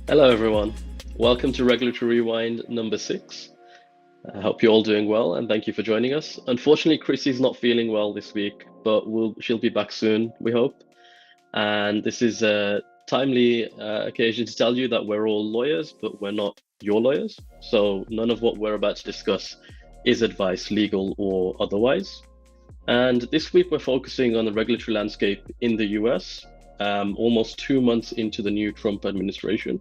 Hello, everyone. Welcome to Regulatory Rewind number 6. I hope you're all doing well and thank you for joining us. Unfortunately, Chrissy's not feeling well this week, but she'll be back soon, we hope. And this is a timely occasion to tell you that we're all lawyers, but we're not your lawyers. So none of what we're about to discuss is advice, legal or otherwise. And this week we're focusing on the regulatory landscape in the US, almost 2 months into the new Trump administration.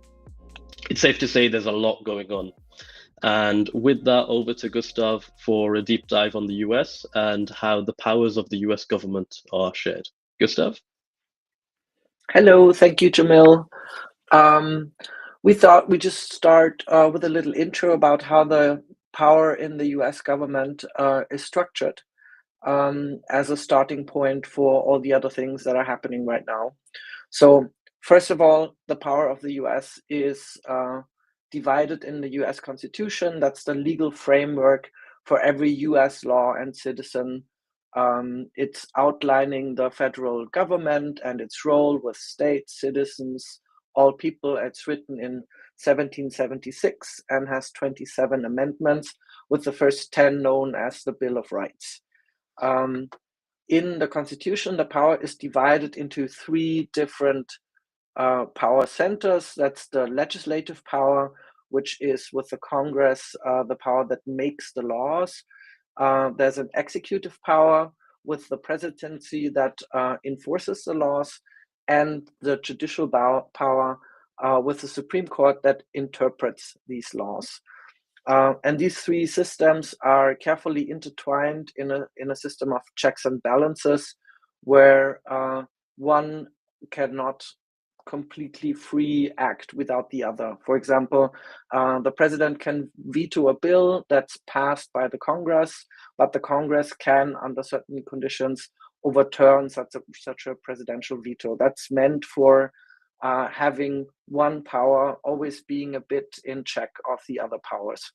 It's safe to say there's a lot going on. And with that, over to Gustav for a deep dive on the US and how the powers of the US government are shared. Gustav? Hello, thank you, Jamil. We thought we'd just start with a little intro about how the power in the US government is structured as a starting point for all the other things that are happening right now. So, first of all, the power of the US is divided in the US Constitution. That's the legal framework for every US law and citizen. It's outlining the federal government and its role with states, citizens, all people. It's written in 1776 and has 27 amendments, with the first 10 known as the Bill of Rights. In the Constitution, the power is divided into three different power centers. That's the legislative power, which is with the Congress, the power that makes the laws. There's an executive power with the presidency that enforces the laws, and the judicial power with the Supreme Court that interprets these laws. And these three systems are carefully intertwined in a system of checks and balances, where one cannot completely free act without the other. For example, the president can veto a bill that's passed by the Congress, but the Congress can, under certain conditions, overturn such a presidential veto. That's meant for having one power always being a bit in check of the other powers.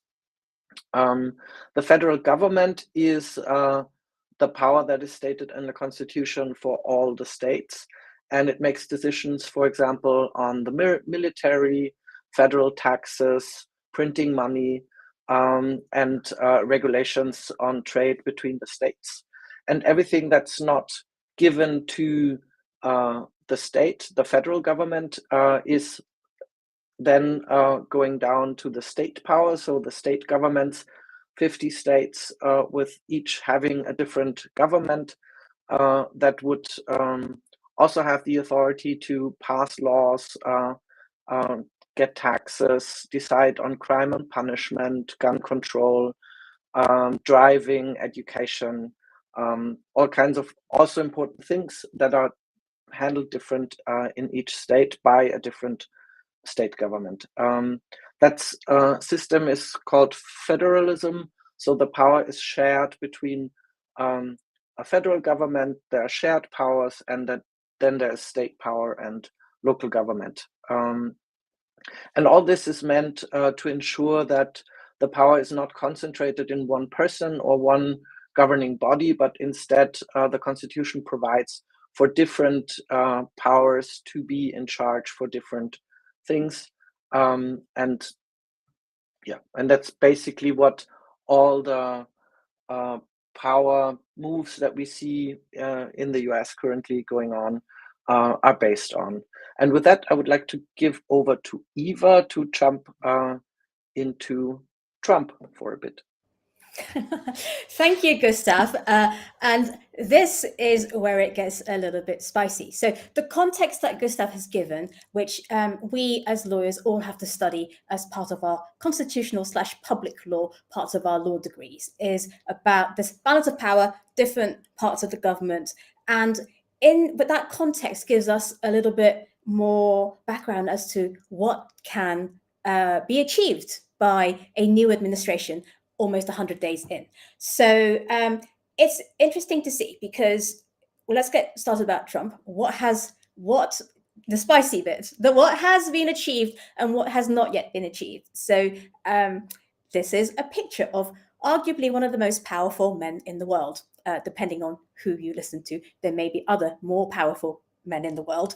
The federal government is the power that is stated in the Constitution for all the states, and it makes decisions, for example, on the military, federal taxes, printing money, and regulations on trade between the states. And everything that's not given to the state, the federal government, is then going down to the state power. So the state governments, 50 states, with each having a different government that would also have the authority to pass laws, get taxes, decide on crime and punishment, gun control, driving, education, all kinds of also important things that are handled different in each state by a different state government. That system is called federalism. So the power is shared between a federal government, there are shared powers, and then there's state power and local government. And all this is meant to ensure that the power is not concentrated in one person or one governing body, but instead the Constitution provides for different powers to be in charge for different things. And that's basically what all the power moves that we see in the US currently going on are based on. And with that, I would like to give over to Eva to jump into Trump for a bit. Thank you, Gustav. And this is where it gets a little bit spicy. So the context that Gustav has given, which we as lawyers all have to study as part of our constitutional/public law parts of our law degrees, is about this balance of power, different parts of the government. But that context gives us a little bit more background as to what can be achieved by a new administration almost 100 days in. So it's interesting to see because, well, let's get started about Trump. The spicy bit, what has been achieved and what has not yet been achieved. So this is a picture of arguably one of the most powerful men in the world, depending on who you listen to. There may be other more powerful men in the world.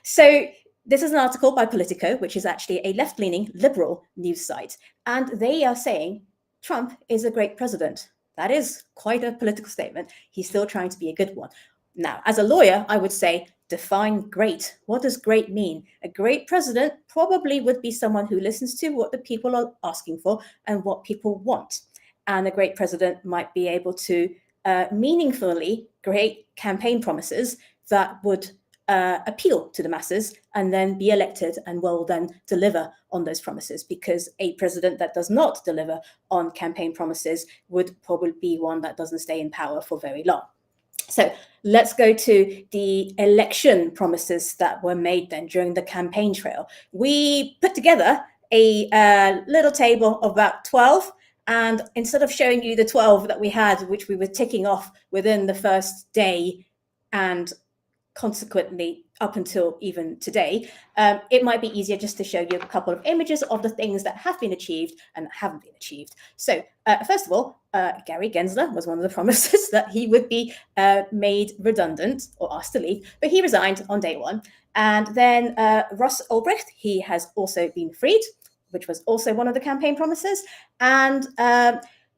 So This is an article by Politico, which is actually a left-leaning liberal news site. And they are saying Trump is a great president. That is quite a political statement. He's still trying to be a good one. Now, as a lawyer, I would say, define great. What does great mean? A great president probably would be someone who listens to what the people are asking for and what people want. And a great president might be able to meaningfully create campaign promises that would appeal to the masses and then be elected and will then deliver on those promises, because a president that does not deliver on campaign promises would probably be one that doesn't stay in power for very long. So let's go to the election promises that were made then during the campaign trail. We put together a little table of about 12. And instead of showing you the 12 that we had, which we were ticking off within the first day and consequently up until even today, it might be easier just to show you a couple of images of the things that have been achieved and haven't been achieved. So first of all, Gary Gensler was one of the promises that he would be made redundant or asked to leave, but he resigned on day one. And then Ross Ulbricht, he has also been freed, which was also one of the campaign promises, and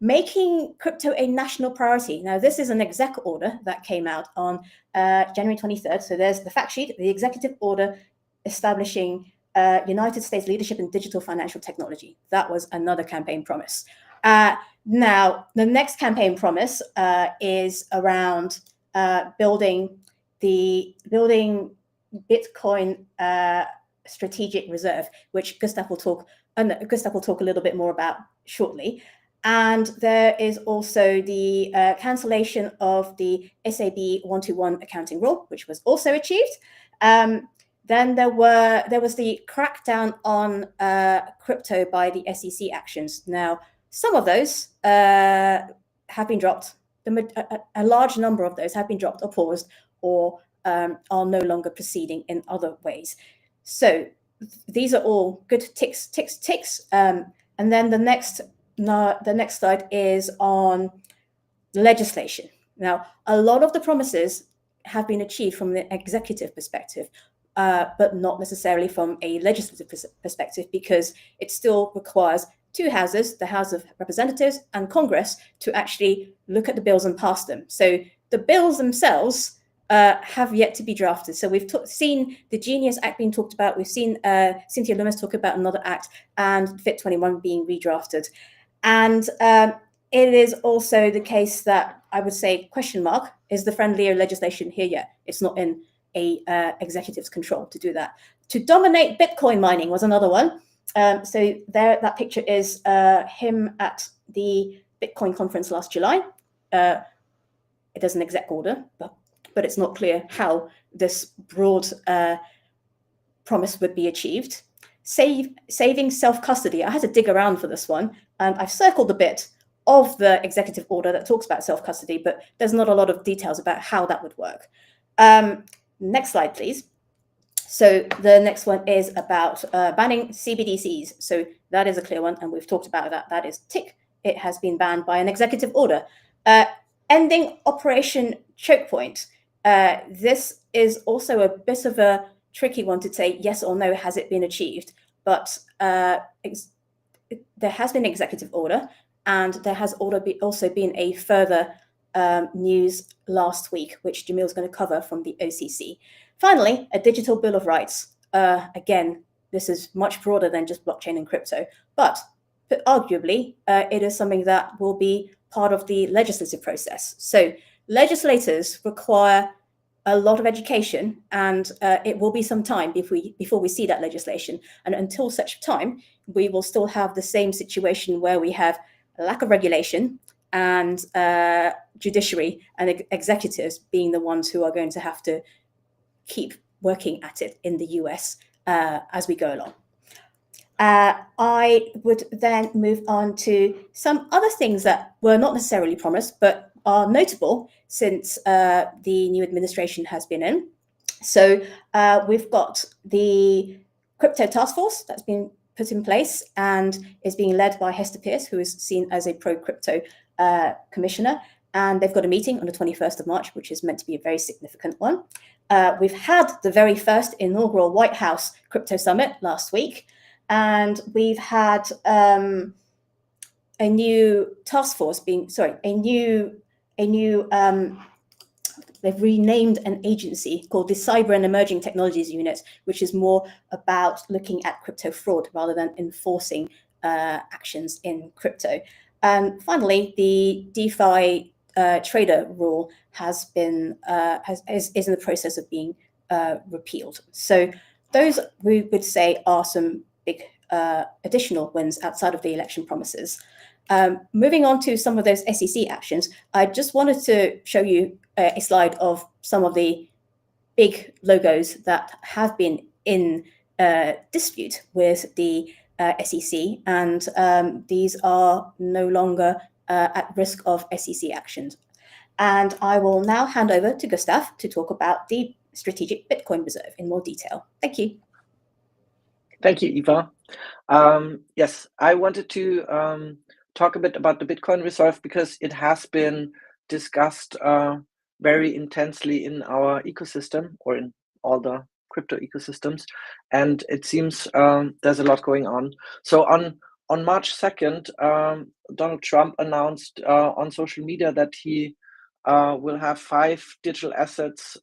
making crypto a national priority. Now, this is an exec order that came out on January 23rd. So there's the fact sheet, the executive order establishing United States leadership in digital financial technology. That was another campaign promise. Now, the next campaign promise is around building Bitcoin strategic reserve, which Gustav will talk a little bit more about shortly. And there is also the cancellation of the SAB 121 accounting rule, which was also achieved. Then there was the crackdown on crypto by the SEC actions. Now, some of those have been dropped. A large number of those have been dropped or paused or are no longer proceeding in other ways. So these are all good ticks. And then the next slide is on legislation. Now, a lot of the promises have been achieved from the executive perspective, but not necessarily from a legislative perspective, because it still requires two houses, the House of Representatives and Congress, to actually look at the bills and pass them. So the bills themselves have yet to be drafted. So we've seen the Genius Act being talked about. We've seen Cynthia Lummis talk about another act, and Fit 21 being redrafted. And it is also the case that I would say, question mark, is the friendlier legislation here yet? It's not in a executive's control to do that. To dominate Bitcoin mining was another one. So that picture is him at the Bitcoin conference last July. It is an exec order, but it's not clear how this broad promise would be achieved. Saving self-custody. I had to dig around for this one, and I've circled a bit of the executive order that talks about self-custody, but there's not a lot of details about how that would work. Next slide, please. So the next one is about banning CBDCs. So that is a clear one, and we've talked about that. That is tick. It has been banned by an executive order. Ending Operation Choke Point. This is also a bit of a tricky one to say yes or no, has it been achieved? But there has been an executive order, and there has also been a further news last week, which Jamil's going to cover from the OCC. Finally, a digital bill of rights. Again, this is much broader than just blockchain and crypto, but arguably it is something that will be part of the legislative process. So legislators require a lot of education, and it will be some time before we see that legislation. And until such time, we will still have the same situation where we have a lack of regulation and judiciary and executives being the ones who are going to have to keep working at it in the US as we go along. I would then move on to some other things that were not necessarily promised, but are notable since the new administration has been in. So we've got the crypto task force that's been put in place and is being led by Hester Peirce, who is seen as a pro-crypto commissioner. And they've got a meeting on the 21st of March, which is meant to be a very significant one. We've had the very first inaugural White House Crypto Summit last week, and we've had a new task force they've renamed an agency called the Cyber and Emerging Technologies Unit, which is more about looking at crypto fraud rather than enforcing actions in crypto. And finally, the DeFi trader rule has been is in the process of being repealed. So those, we would say, are some big additional wins outside of the election promises. Moving on to some of those SEC actions, I just wanted to show you a slide of some of the big logos that have been in dispute with the SEC, and these are no longer at risk of SEC actions. And I will now hand over to Gustav to talk about the Strategic Bitcoin Reserve in more detail. Thank you. Thank you, Eva. Yes, I wanted to talk a bit about the Bitcoin Reserve because it has been discussed very intensely in our ecosystem, or in all the crypto ecosystems, and it seems there's a lot going on. So on March 2nd, Donald Trump announced on social media that he will have 5 digital assets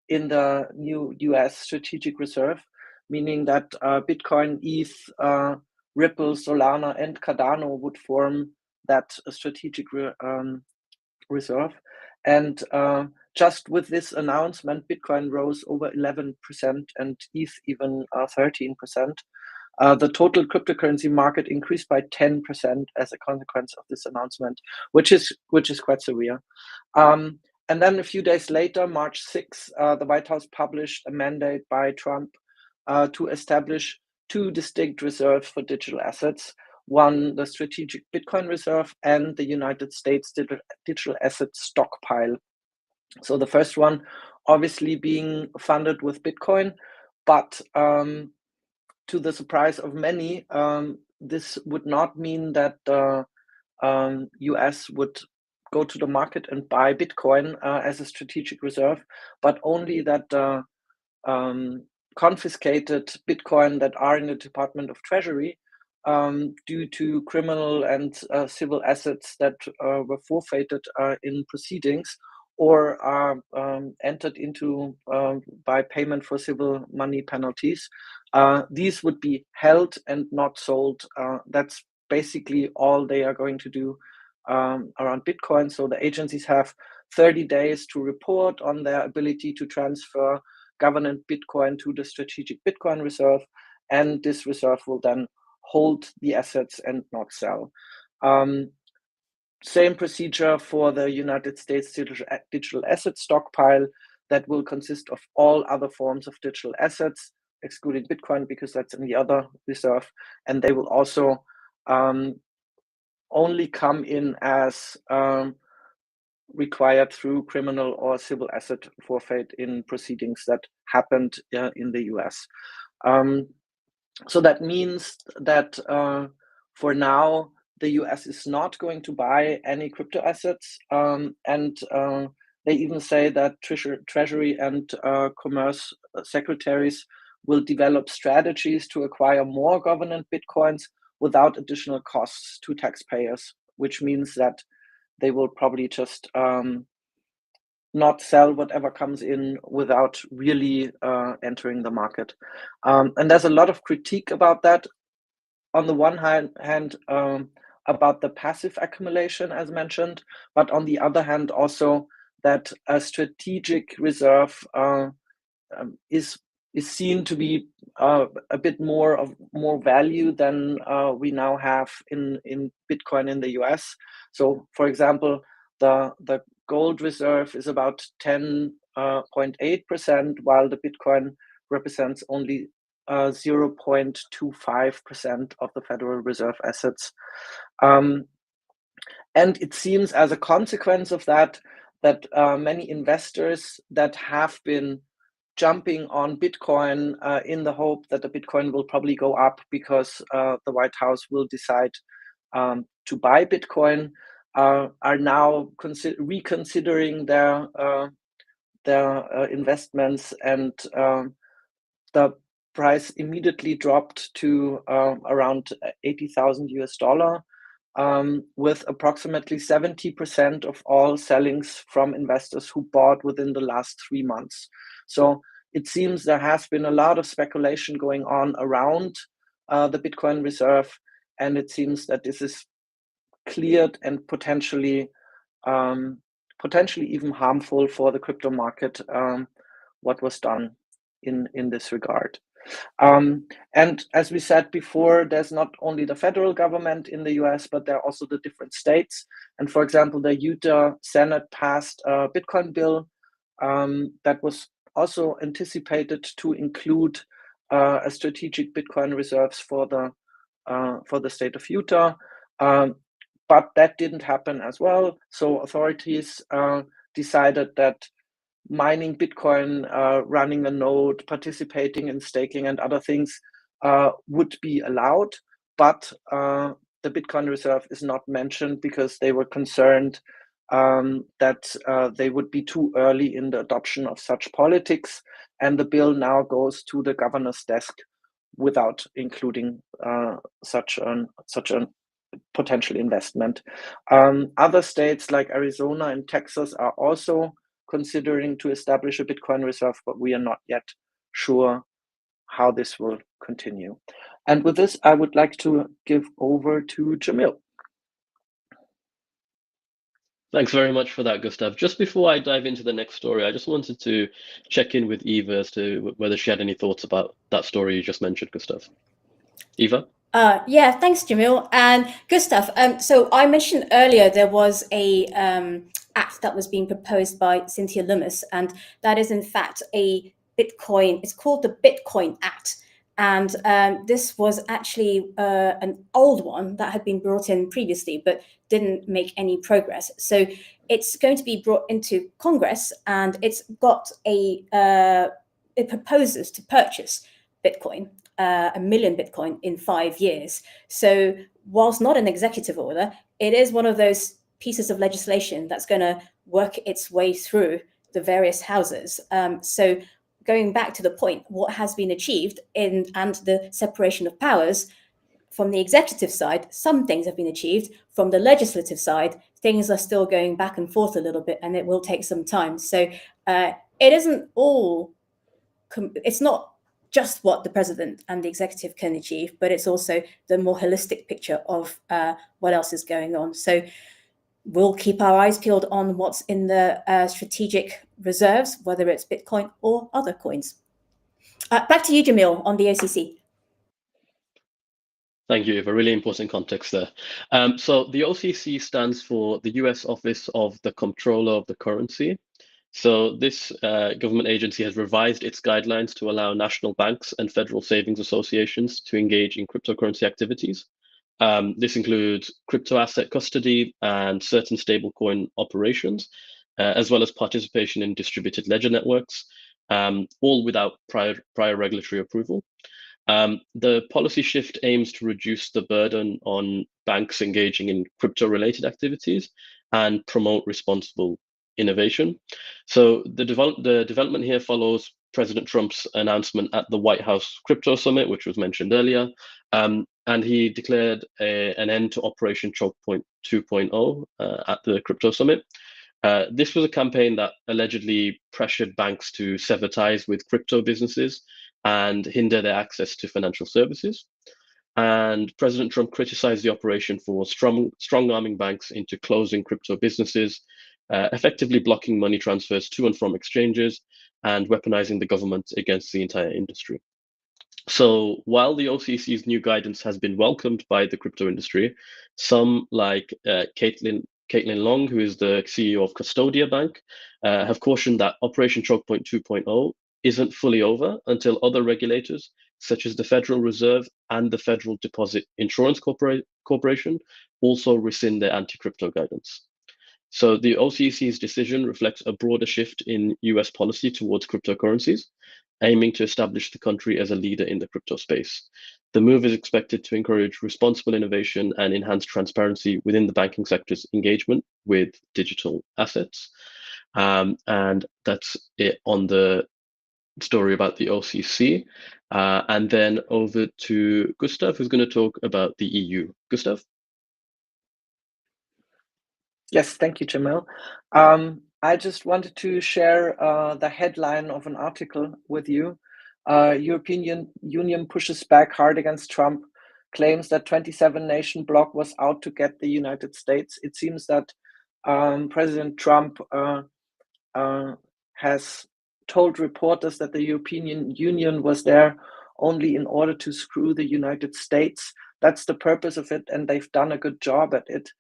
in the new US Strategic Reserve, meaning that Bitcoin, ETH, Ripple, Solana, and Cardano would form that strategic reserve. And just with this announcement, Bitcoin rose over 11% and ETH even 13%. The total cryptocurrency market increased by 10% as a consequence of this announcement, which is quite surreal. And then a few days later, March 6th, the White House published a mandate by Trump to establish 2 distinct reserves for digital assets. One, the Strategic Bitcoin Reserve, and the United States Digital Asset Stockpile. So the first one obviously being funded with Bitcoin, but to the surprise of many, this would not mean that the US would go to the market and buy Bitcoin as a strategic reserve, but only that the confiscated Bitcoin that are in the Department of Treasury due to criminal and civil assets that were forfeited in proceedings or are entered into by payment for civil money penalties. These would be held and not sold. That's basically all they are going to do around Bitcoin. So the agencies have 30 days to report on their ability to transfer government Bitcoin to the Strategic Bitcoin Reserve, and this reserve will then hold the assets and not sell. Same procedure for the United States Digital Asset Stockpile that will consist of all other forms of digital assets, excluding Bitcoin because that's in the other reserve, and they will also only come in as required through criminal or civil asset forfeit in proceedings that happened in the US. So that means that for now, the US is not going to buy any crypto assets, and they even say that Treasury and Commerce secretaries will develop strategies to acquire more government Bitcoins without additional costs to taxpayers, which means that they will probably just not sell whatever comes in without really entering the market. And there's a lot of critique about that. On the one hand, about the passive accumulation, as mentioned, but on the other hand, also that a strategic reserve is seen to be a bit more value than we now have in Bitcoin in the US. So, for example, the gold reserve is about 10.8%, while the Bitcoin represents only 0.25% of the Federal Reserve assets. And it seems as a consequence of that many investors that have been jumping on Bitcoin in the hope that the Bitcoin will probably go up because the White House will decide to buy Bitcoin are now reconsidering their their investments, and the price immediately dropped to around 80,000 US dollar, with approximately 70% of all sellings from investors who bought within the last 3 months. So it seems there has been a lot of speculation going on around the Bitcoin reserve, and it seems that this is cleared and potentially even harmful for the crypto market, what was done in this regard. And as we said before, there's not only the federal government in the US, but there are also the different states. And for example, the Utah Senate passed a Bitcoin bill that was also anticipated to include a strategic Bitcoin reserves for the state of Utah. But that didn't happen as well. So authorities decided that mining Bitcoin, running a node, participating in staking and other things would be allowed, but the Bitcoin reserve is not mentioned because they were concerned that they would be too early in the adoption of such politics, and the bill now goes to the governor's desk without including such an potential investment. Other states like Arizona and Texas are also considering to establish a Bitcoin reserve, but we are not yet sure how this will continue. And with this, I would like to give over to Jamil. Thanks very much for that, Gustav. Just before I dive into the next story, I just wanted to check in with Eva as to whether she had any thoughts about that story you just mentioned, Gustav. Eva? Yeah, thanks, Jamil. And Gustav, so I mentioned earlier there was a act that was being proposed by Cynthia Lummis, and that is in fact a Bitcoin, it's called the Bitcoin Act. And this was actually an old one that had been brought in previously, but didn't make any progress. So it's going to be brought into Congress, and it's got it proposes to purchase Bitcoin, 1 million Bitcoin in 5 years. So whilst not an executive order, it is one of those pieces of legislation that's going to work its way through the various houses. So going back to the point, what has been achieved and the separation of powers from the executive side, some things have been achieved. From the legislative side, things are still going back and forth a little bit, and it will take some time. So it isn't all, it's not just what the president and the executive can achieve, but it's also the more holistic picture of what else is going on. So we'll keep our eyes peeled on what's in the strategic reserves, whether it's Bitcoin or other coins. Back to you, Jamil, on the OCC. Thank you. You have a really important context there. So the OCC stands for the US Office of the Comptroller of the Currency. So this government agency has revised its guidelines to allow national banks and federal savings associations to engage in cryptocurrency activities. This includes crypto asset custody and certain stablecoin operations, as well as participation in distributed ledger networks, all without prior regulatory approval. The policy shift aims to reduce the burden on banks engaging in crypto-related activities and promote responsible innovation. So the development here follows President Trump's announcement at the White House Crypto Summit, which was mentioned earlier, and he declared an end to Operation Choke Point 2.0 at the Crypto Summit. This was a campaign that allegedly pressured banks to sever ties with crypto businesses and hinder their access to financial services. And President Trump criticized the operation for strong-arming banks into closing crypto businesses, effectively blocking money transfers to and from exchanges, and weaponizing the government against the entire industry. So while the OCC's new guidance has been welcomed by the crypto industry, some like Caitlin Long, who is the CEO of Custodia Bank, have cautioned that Operation Choke Point 2.0 isn't fully over until other regulators, such as the Federal Reserve and the Federal Deposit Insurance Corporation, also rescind their anti-crypto guidance. So the OCC's decision reflects a broader shift in US policy towards cryptocurrencies, aiming to establish the country as a leader in the crypto space. The move is expected to encourage responsible innovation and enhance transparency within the banking sector's engagement with digital assets. and that's it on the story about the OCC. And then over to Gustav, who's going to talk about the EU. Gustav? Yes, thank you, Jamil. I just wanted to share the headline of an article with you. European Union pushes back hard against Trump, claims that 27-nation bloc was out to get the United States. It seems that President Trump has told reporters that the European Union was there only in order to screw the United States. That's the purpose of it, and they've done a good job at it.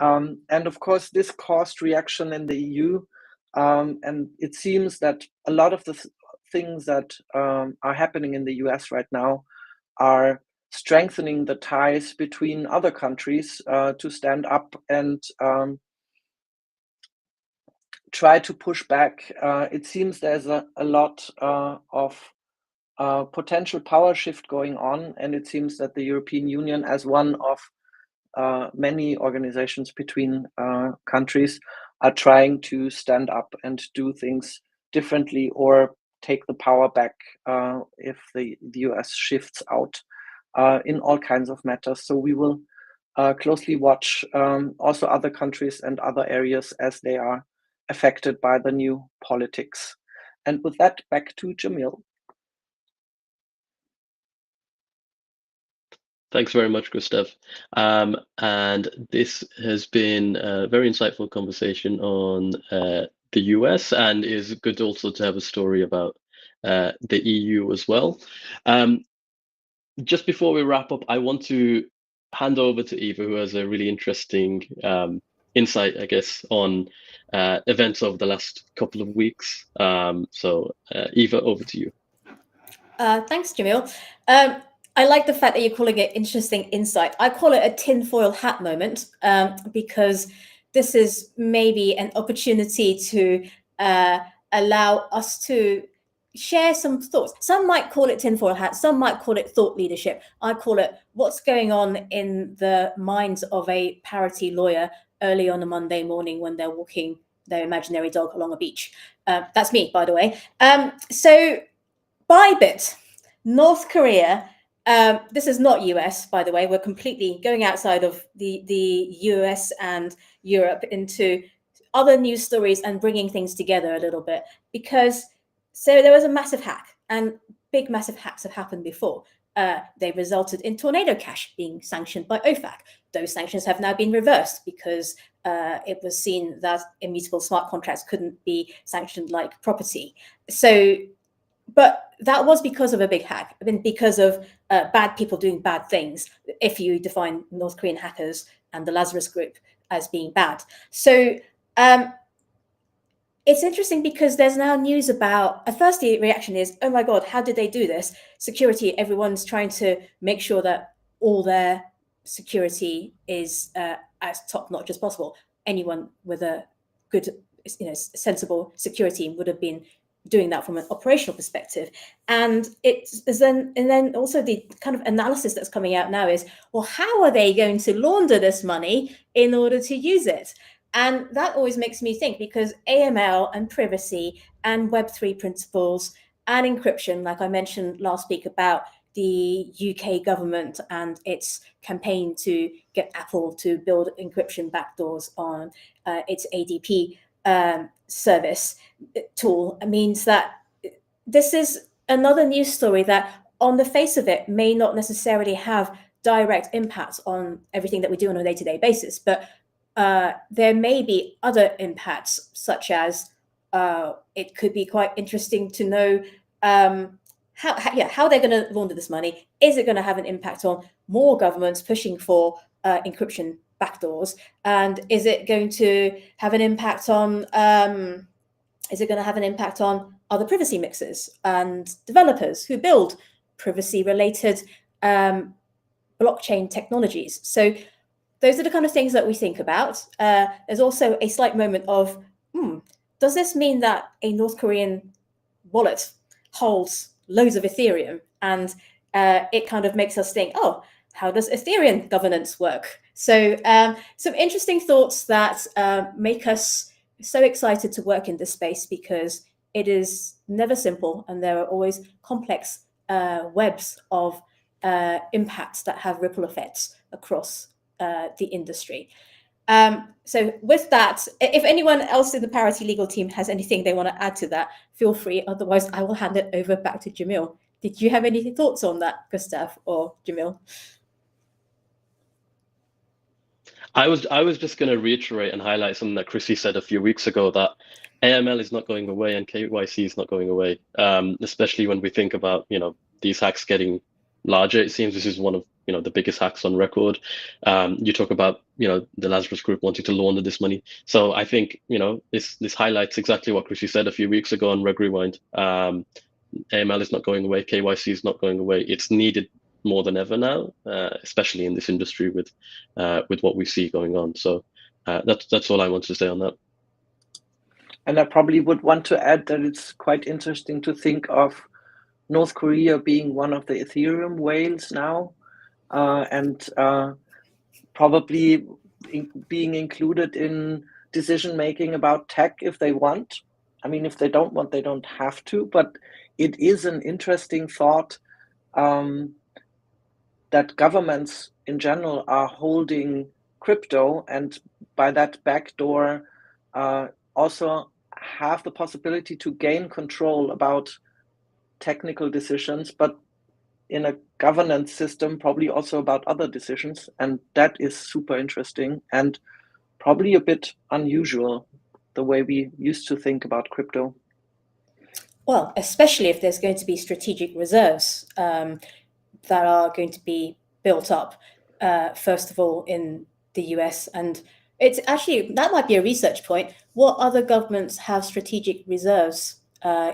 And of course, this caused reaction in the EU. And it seems that a lot of the things that are happening in the US right now are strengthening the ties between other countries to stand up and try to push back. It seems there's a lot of potential power shift going on, and it seems that the European Union, as one of many organizations between countries, are trying to stand up and do things differently or take the power back if the US shifts out in all kinds of matters. So we will closely watch also other countries and other areas as they are affected by the new politics. And with that, back to Jamil. Thanks very much, Gustav. And this has been a very insightful conversation on the US, and is good also to have a story about the EU as well. Just before we wrap up, I want to hand over to Eva, who has a really interesting insight, I guess, on events over the last couple of weeks. So Eva, over to you. Thanks, Jamil. I like the fact that you're calling it interesting insight. I call it a tinfoil hat moment because this is maybe an opportunity to allow us to share some thoughts. Some might call it tinfoil hat, some might call it thought leadership. I call it what's going on in the minds of a parity lawyer early on a Monday morning when they're walking their imaginary dog along a beach. That's me, by the way. So Bybit, North Korea. This is not US, by the way. We're completely going outside of the US and Europe into other news stories and bringing things together a little bit, because so there was a massive hack, and big massive hacks have happened before. They resulted in Tornado Cash being sanctioned by OFAC. Those sanctions have now been reversed because it was seen that immutable smart contracts couldn't be sanctioned like property. So, but that was because of a big hack. I mean, because of bad people doing bad things, if you define North Korean hackers and the Lazarus Group as being bad. So it's interesting because there's now news about, at first the reaction is, oh my God, how did they do this? Security, everyone's trying to make sure that all their security is as top-notch as possible. Anyone with a good, sensible security would have been doing that from an operational perspective. And then also the kind of analysis that's coming out now is, well, how are they going to launder this money in order to use it? And that always makes me think, because AML and privacy and Web3 principles and encryption, like I mentioned last week about the UK government and its campaign to get Apple to build encryption backdoors on its ADP service tool, means that this is another news story that on the face of it may not necessarily have direct impacts on everything that we do on a day-to-day basis, but there may be other impacts, such as it could be quite interesting to know how they're going to launder this money. Is it going to have an impact on more governments pushing for encryption backdoors? And is it going to have an impact on other privacy mixers and developers who build privacy-related blockchain technologies? So those are the kind of things that we think about. There's also a slight moment of, does this mean that a North Korean wallet holds loads of Ethereum? And it kind of makes us think, oh, how does Ethereum governance work? So some interesting thoughts that make us so excited to work in this space because it is never simple, and there are always complex webs of impacts that have ripple effects across the industry. So with that, if anyone else in the Parity Legal team has anything they want to add to that, feel free. Otherwise, I will hand it over back to Jamil. Did you have any thoughts on that, Gustav or Jamil? I was just going to reiterate and highlight something that Chrissy said a few weeks ago, that AML is not going away and KYC is not going away. Especially when we think about, these hacks getting larger. It seems this is one of, the biggest hacks on record. You talk about, the Lazarus Group wanting to launder this money. So I think, this highlights exactly what Chrissy said a few weeks ago on Reg Rewind. AML is not going away. KYC is not going away. It's needed more than ever now, especially in this industry with what we see going on. So that's all I want to say on that. And I probably would want to add that it's quite interesting to think of North Korea being one of the Ethereum whales now, and probably being included in decision making about tech if they want. I mean, if they don't want, they don't have to, but it is an interesting thought that governments in general are holding crypto, and by that backdoor also have the possibility to gain control about technical decisions, but in a governance system, probably also about other decisions. And that is super interesting and probably a bit unusual, the way we used to think about crypto. Well, especially if there's going to be strategic reserves that are going to be built up, first of all, in the US. And it's actually, that might be a research point. What other governments have strategic reserves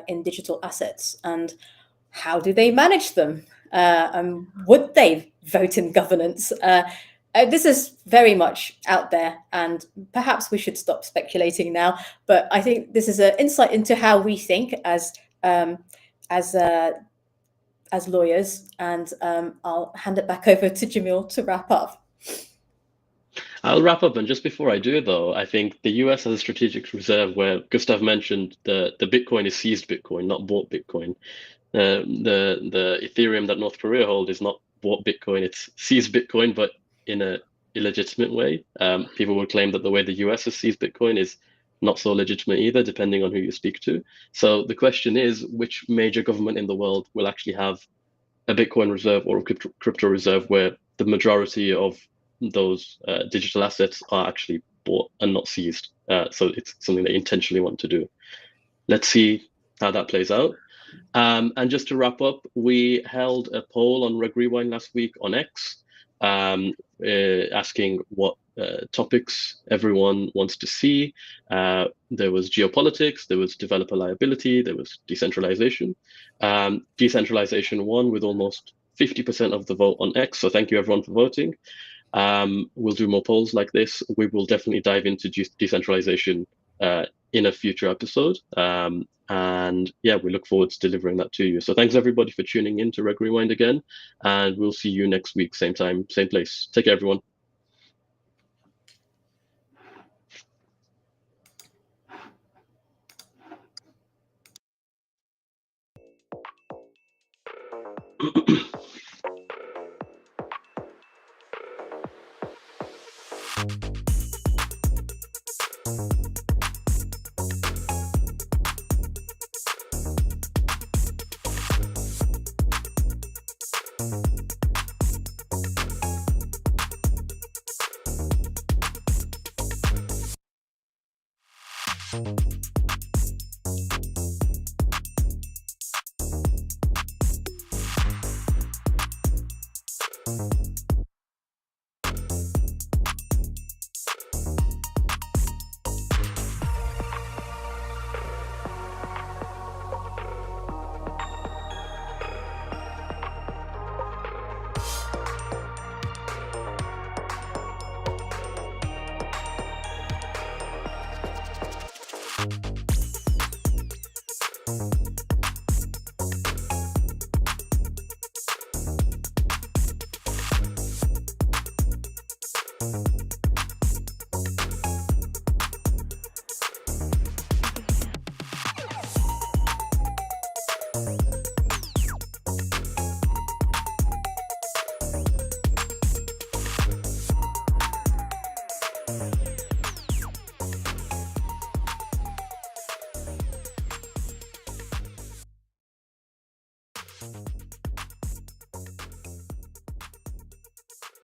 in digital assets, and how do they manage them? And would they vote in governance? This is very much out there, and perhaps we should stop speculating now. But I think this is an insight into how we think as lawyers. And I'll hand it back over to Jamil to wrap up. I'll wrap up, and just before I do, though, I think the US has a strategic reserve where Gustav mentioned the Bitcoin is seized Bitcoin, not bought Bitcoin. The Ethereum that North Korea hold is not bought Bitcoin, it's seized Bitcoin, but in a illegitimate way. People would claim that the way the US has seized Bitcoin is not so legitimate either, depending on who you speak to. So the question is, which major government in the world will actually have a Bitcoin reserve or a crypto reserve where the majority of those digital assets are actually bought and not seized? So it's something they intentionally want to do. Let's see how that plays out. And just to wrap up, we held a poll on Reg Rewind last week on X, asking what topics everyone wants to see. There was geopolitics, there was developer liability, there was decentralization. Decentralization won with almost 50% of the vote on X, so thank you everyone for voting. We'll do more polls like this. We will definitely dive into decentralization in a future episode. And yeah, we look forward to delivering that to you. So thanks everybody for tuning in to Reg Rewind again, and we'll see you next week, same time, same place. Take care, everyone. Bye.